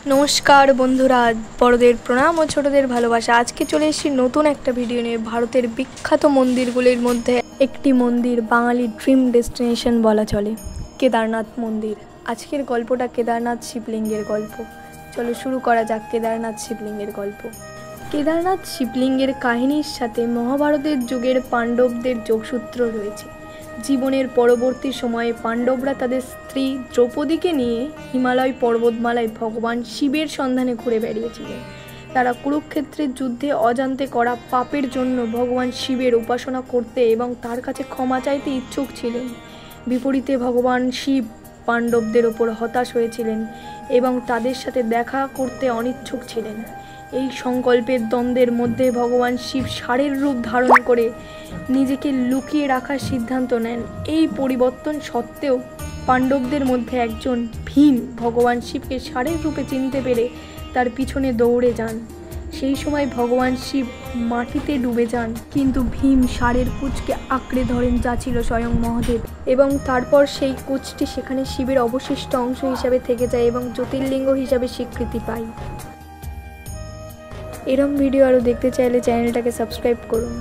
नमस्कार बंधुरा बड़ोदेर प्रणाम और छोटोदेर भालोबासा। आज के चले एसेछि नतून एक भिडियो निये। भारतेर विख्यात मंदिरगुलिर मध्य एकटी मंदिर, बांगाली ड्रीम डेस्टिनेशन बला चले, केदारनाथ मंदिर। आजकेर गल्पटा केदारनाथ शिवलिंगेर गल्प। चलो शुरू करा जाक केदारनाथ शिवलिंगेर गल्प। केदारनाथ शिवलिंगेर काहिनीर साथे महाभारतेर जुगेर पांडवदेर जोगसूत्र रयेछे। जीवनेर परवर्ती समय पांडवरा तादेर स्त्री द्रौपदीके निये हिमालय पर्वतमालाय भगवान शिवेर सन्धाने घुरे बेरिয়েছিলেন। तारा कुरुक्षेत्रेर युद्धे अजान्ते करा पापेर जन्य भगवान शिवेर उपासना करते एवं तार काछे क्षमा चाइते इच्छुक छिलेन। विपरीते भगवान शिव पांडवदेर ओपर हताश हयेछिलेन एवं तादेर साथे देखा करते अनिच्छुक छिलेन। এই সংকল্পের দ্বন্দ্বের মধ্যে ভগবান শিব ষাঁড়ের রূপ ধারণ করে নিজেকে লুকিয়ে রাখার সিদ্ধান্ত নেন। এই পরিবর্তন সত্ত্বেও পাণ্ডবদের মধ্যে একজন ভীম ভগবান শিবকে ষাঁড়ের রূপে চিনতে পেরে তার পিছনে দৌড়ে যান। সেই সময় ভগবান শিব মাটিতে ডুবে যান, কিন্তু ভীম ষাঁড়ের কুচকে আঁকড়ে ধরেন, যা ছিল স্বয়ং মহাদেব। এবং তারপর সেই কুচটি সেখানে শিবের অবশিষ্ট অংশ হিসাবে থেকে যায় এবং জ্যোতির্লিঙ্গ হিসাবে স্বীকৃতি পায়। এরকম ভিডিও আরও দেখতে চাইলে চ্যানেলটাকে সাবস্ক্রাইব করুন।